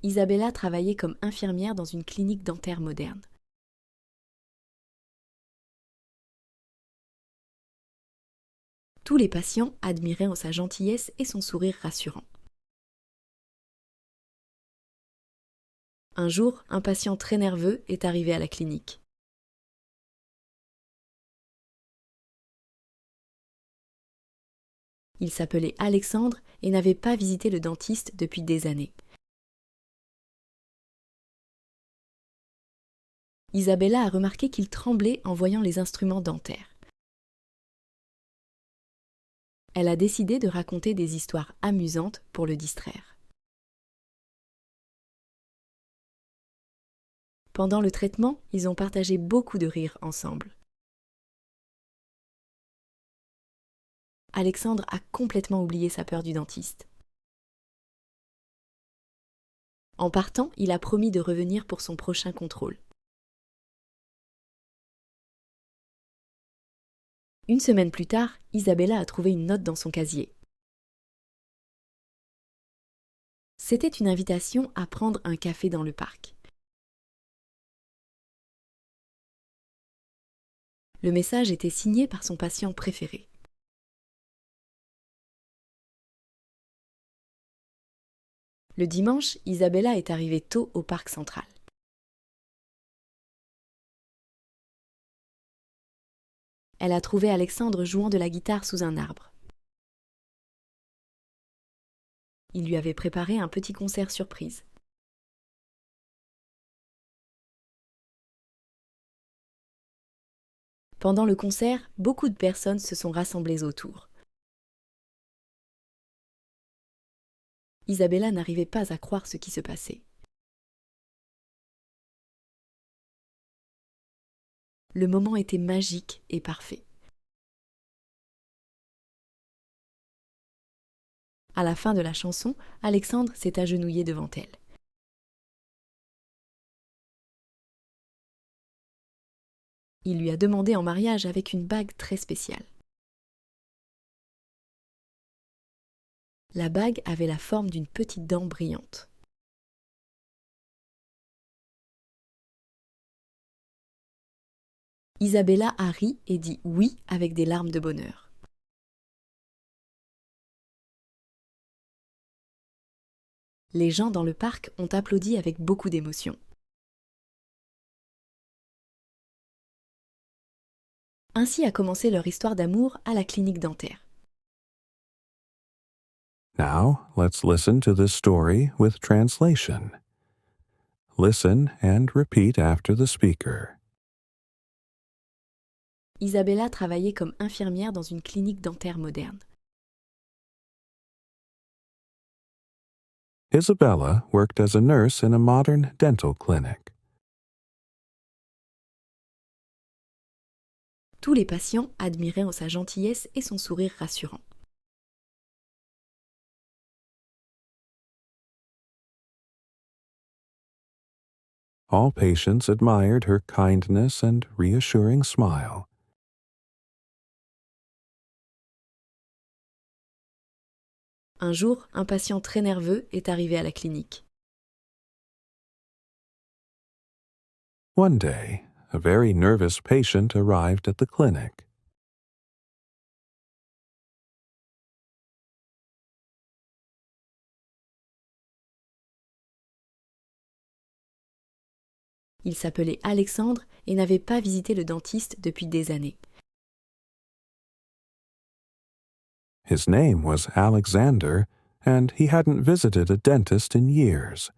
Isabella travaillait comme infirmière dans une clinique dentaire moderne. Tous les patients admiraient sa gentillesse et son sourire rassurant. Un jour, un patient très nerveux est arrivé à la clinique. Il s'appelait Alexandre et n'avait pas visité le dentiste depuis des années. Isabella a remarqué qu'il tremblait en voyant les instruments dentaires. Elle a décidé de raconter des histoires amusantes pour le distraire. Pendant le traitement, ils ont partagé beaucoup de rires ensemble. Alexandre a complètement oublié sa peur du dentiste. En partant, il a promis de revenir pour son prochain contrôle. Une semaine plus tard, Isabella a trouvé une note dans son casier. C'était une invitation à prendre un café dans le parc. Le message était signé par son patient préféré. Le dimanche, Isabella est arrivée tôt au parc central. Elle a trouvé Alexandre jouant de la guitare sous un arbre. Il lui avait préparé un petit concert surprise. Pendant le concert, beaucoup de personnes se sont rassemblées autour. Isabella n'arrivait pas à croire ce qui se passait. Le moment était magique et parfait. À la fin de la chanson, Alexandre s'est agenouillé devant elle. Il lui a demandé en mariage avec une bague très spéciale. La bague avait la forme d'une petite dent brillante. Isabella a ri et dit oui avec des larmes de bonheur. Les gens dans le parc ont applaudi avec beaucoup d'émotion. Ainsi a commencé leur histoire d'amour à la clinique dentaire. Now, let's listen to this story with translation. Listen and repeat after the speaker. Isabella travaillait comme infirmière dans une clinique dentaire moderne. Isabella worked as a nurse in a modern dental clinic. Tous les patients admiraient sa gentillesse et son sourire rassurant. All patients admired her kindness and reassuring smile. Un jour, un patient très nerveux est arrivé à la clinique. One day, a very nervous patient arrived at the clinic. Il s'appelait Alexandre et n'avait pas visité le dentiste depuis des années. His name was Alexander, and he hadn't visited a dentist in years.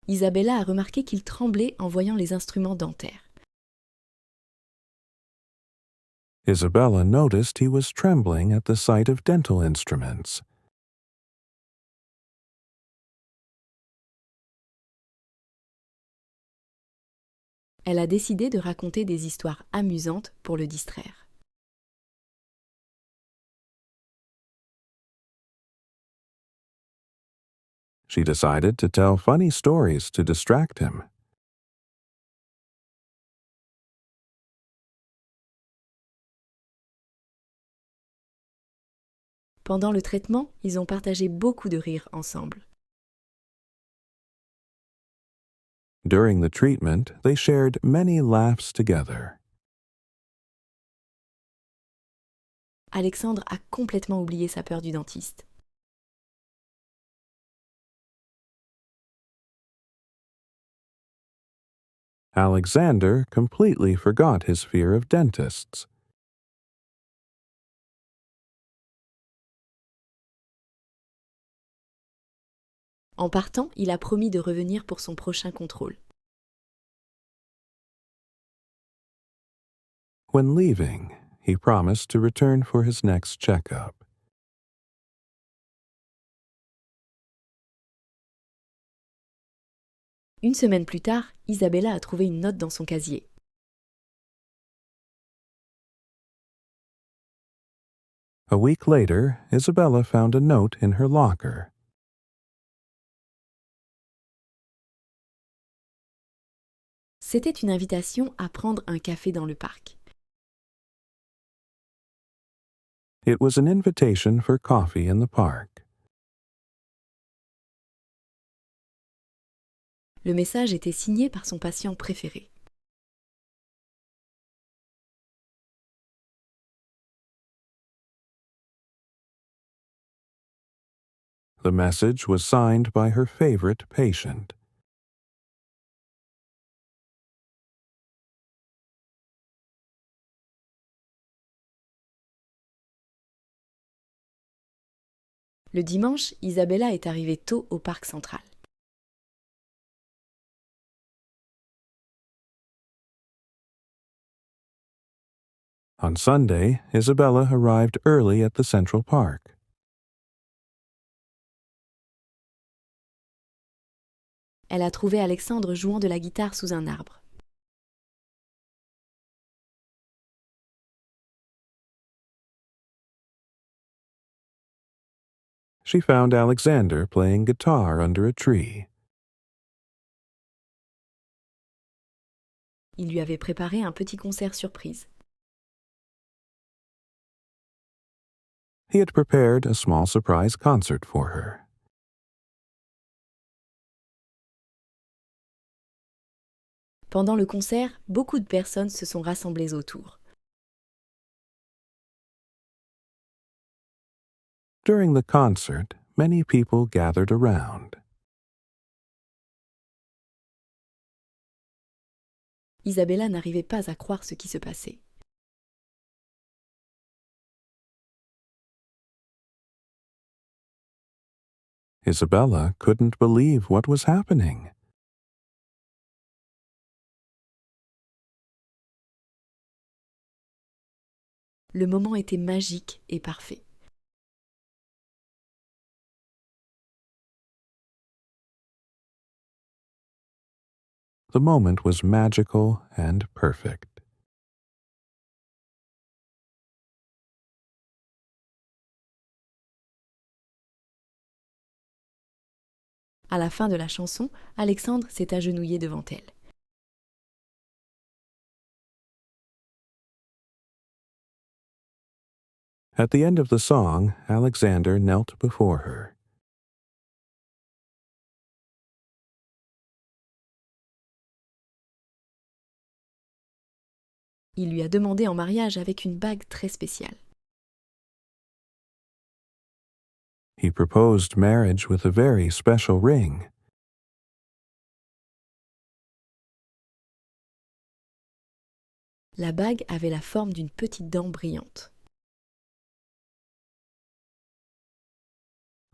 Isabella a remarqué qu'il tremblait en voyant les instruments dentaires. Isabella noticed he was trembling at the sight of dental instruments. Elle a décidé de raconter des histoires amusantes pour le distraire. She decided to tell funny stories to distract him. Pendant le traitement, ils ont partagé beaucoup de rires ensemble. During the treatment, they shared many laughs together. Alexandre a complètement oublié sa peur du dentiste. Alexander completely forgot his fear of dentists. En partant, il a promis de revenir pour son prochain contrôle. When leaving, he promised to return for his next checkup. Une semaine plus tard, Isabella a trouvé une note dans son casier. A week later, Isabella found a note in her locker. C'était une invitation à prendre un café dans le parc. It was an invitation for coffee in the park. Le message était signé par son patient préféré. The message was signed by her favorite patient. Le dimanche, Isabella est arrivée tôt au parc central. On Sunday, Isabella arrived early at the Central Park. Elle a trouvé Alexandre jouant de la guitare sous un arbre. She found Alexander playing guitar under a tree. Il lui avait préparé un petit concert surprise. He had prepared a small surprise concert for her. Pendant le concert, beaucoup de personnes se sont rassemblées autour. During the concert, many people gathered around. Isabella n'arrivait pas à croire ce qui se passait. Isabella couldn't believe what was happening. Le moment était magique et parfait. The moment was magical and perfect. À la fin de la chanson, Alexandre s'est agenouillé devant elle. At the end of the song, Alexander knelt before her. Il lui a demandé en mariage avec une bague très spéciale. He proposed marriage with a very special ring. La bague avait la forme d'une petite dent brillante.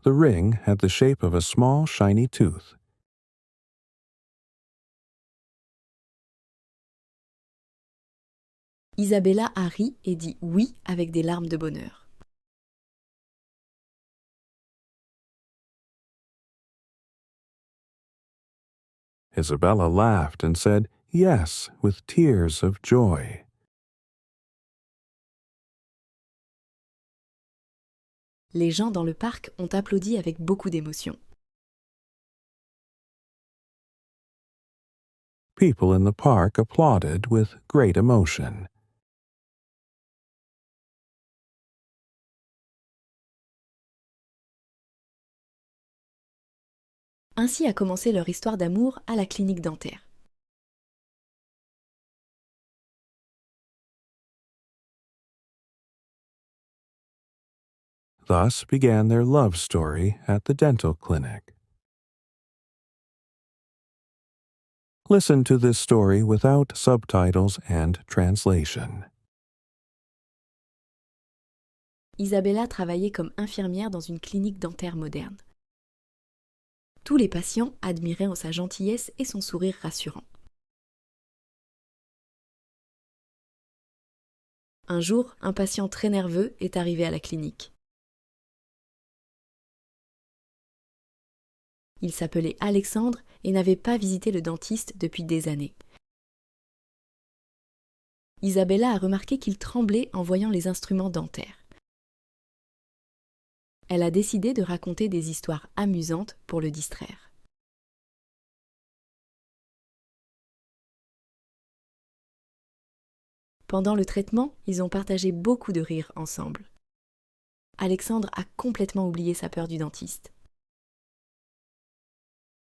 The ring had the shape of a small, shiny tooth. Isabella a ri et dit oui avec des larmes de bonheur. Isabella laughed and said yes with tears of joy. Les gens dans le parc ont applaudi avec beaucoup d'émotion. People in the park applauded with great emotion. Ainsi a commencé leur histoire d'amour à la clinique dentaire. Thus began their love story at the dental clinic. Listen to this story without subtitles and translation. Isabella travaillait comme infirmière dans une clinique dentaire moderne. Tous les patients admiraient sa gentillesse et son sourire rassurant. Un jour, un patient très nerveux est arrivé à la clinique. Il s'appelait Alexandre et n'avait pas visité le dentiste depuis des années. Isabella a remarqué qu'il tremblait en voyant les instruments dentaires. Elle a décidé de raconter des histoires amusantes pour le distraire. Pendant le traitement, ils ont partagé beaucoup de rires ensemble. Alexandre a complètement oublié sa peur du dentiste.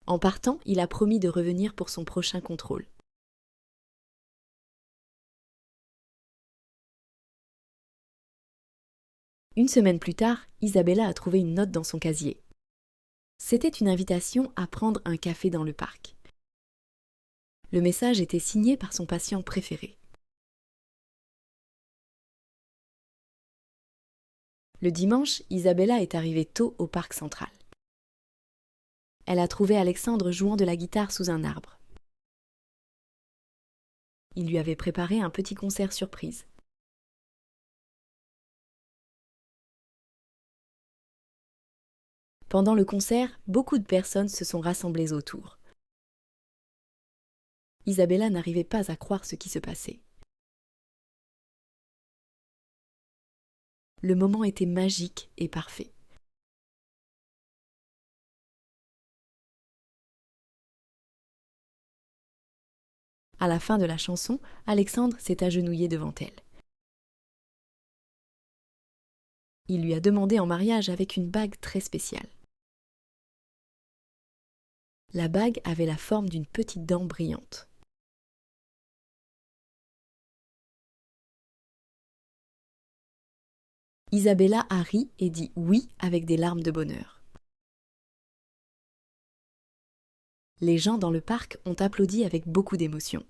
En partant, il a promis de revenir pour son prochain contrôle. Une semaine plus tard, Isabella a trouvé une note dans son casier. C'était une invitation à prendre un café dans le parc. Le message était signé par son patient préféré. Le dimanche, Isabella est arrivée tôt au parc central. Elle a trouvé Alexandre jouant de la guitare sous un arbre. Il lui avait préparé un petit concert surprise. Pendant le concert, beaucoup de personnes se sont rassemblées autour. Isabella n'arrivait pas à croire ce qui se passait. Le moment était magique et parfait. À la fin de la chanson, Alexandre s'est agenouillé devant elle. Il lui a demandé en mariage avec une bague très spéciale. La bague avait la forme d'une petite dent brillante. Isabella a ri et dit oui avec des larmes de bonheur. Les gens dans le parc ont applaudi avec beaucoup d'émotion.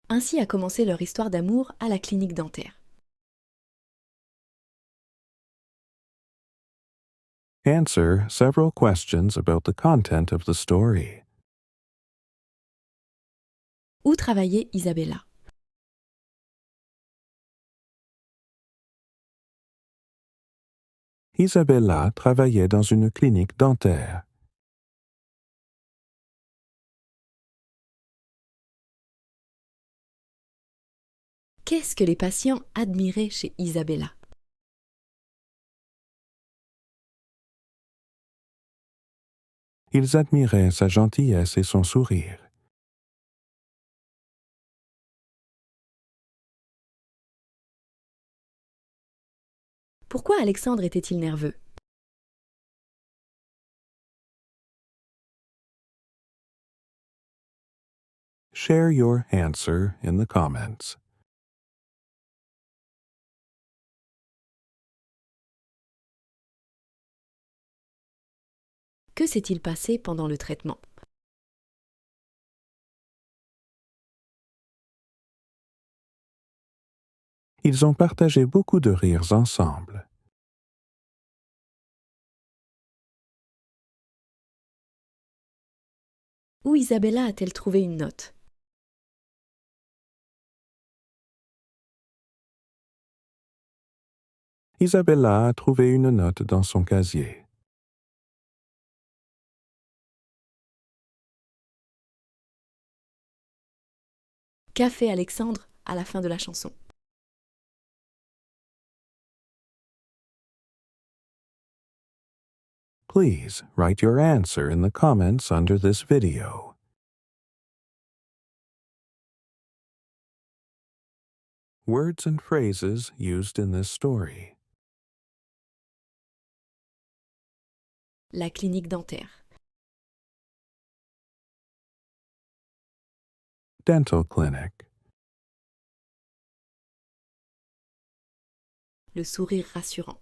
Ainsi a commencé leur histoire d'amour à la clinique dentaire. Answer several questions about the content of the story. Où travaillait Isabella? Isabella travaillait dans une clinique dentaire. Qu'est-ce que les patients admiraient chez Isabella? Ils admiraient sa gentillesse et son sourire. Pourquoi Alexandre était-il nerveux? Share your answer in the comments. Que s'est-il passé pendant le traitement? Ils ont partagé beaucoup de rires ensemble. Où Isabella a-t-elle trouvé une note? Isabella a trouvé une note dans son casier. Qu'a fait Alexandre à la fin de la chanson? Please write your answer in the comments under this video. Words and phrases used in this story. La clinique dentaire. Dental clinic. Le sourire rassurant.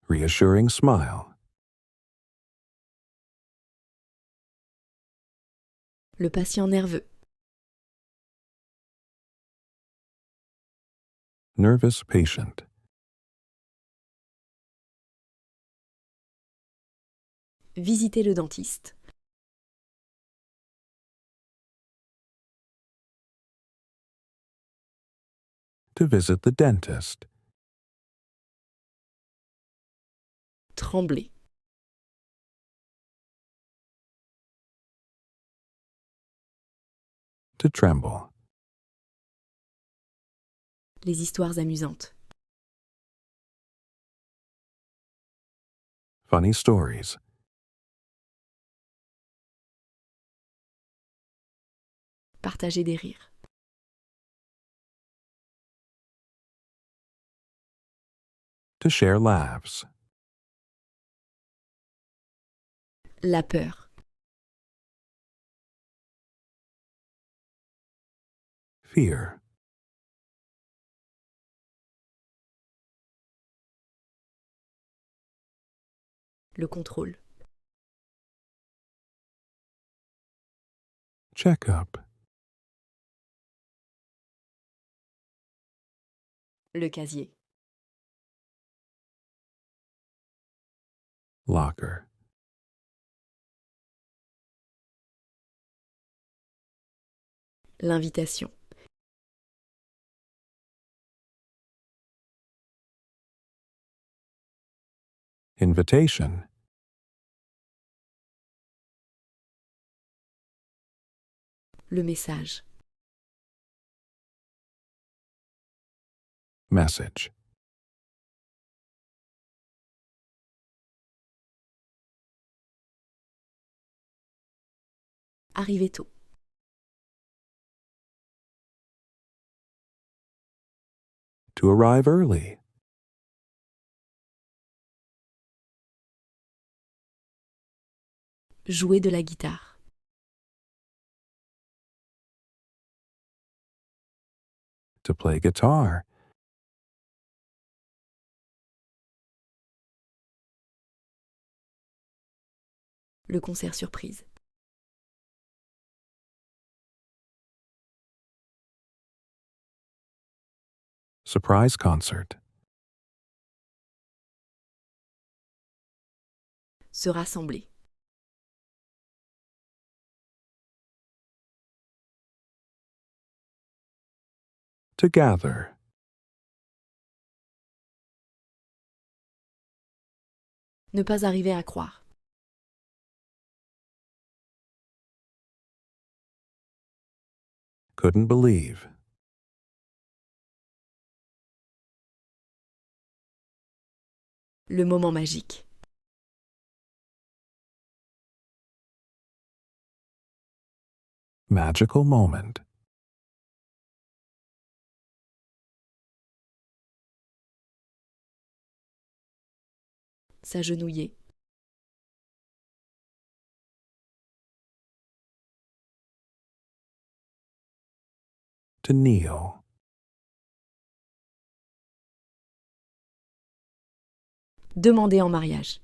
Reassuring smile. Le patient nerveux. Nervous patient. Visiter le dentiste. To visit the dentist. Trembler. To tremble. Les histoires amusantes. Funny stories. Partager des rires. To share laughs. La peur. Fear. Le contrôle. Checkup. Le casier. Locker. L'invitation. Invitation. Le message. Message. Arriver tôt. To arrive early. Jouer de la guitare. To play guitar. Le concert surprise. Surprise concert. Se rassembler. To gather. Ne pas arriver à croire. Couldn't believe. Le moment magique. Magical moment. S'agenouiller. To kneel. Demander en mariage.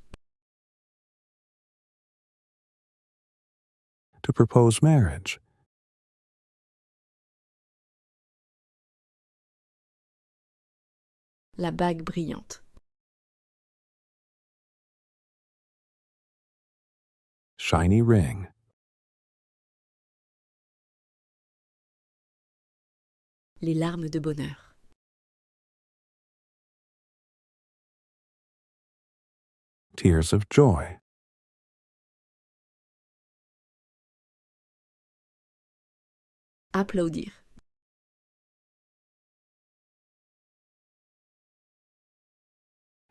To propose marriage. La bague brillante. Shiny ring. Les larmes de bonheur. Tears of joy. Applaudir.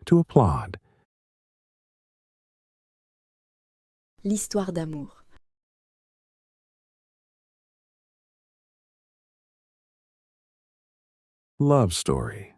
To applaud. L'histoire d'amour. Love story.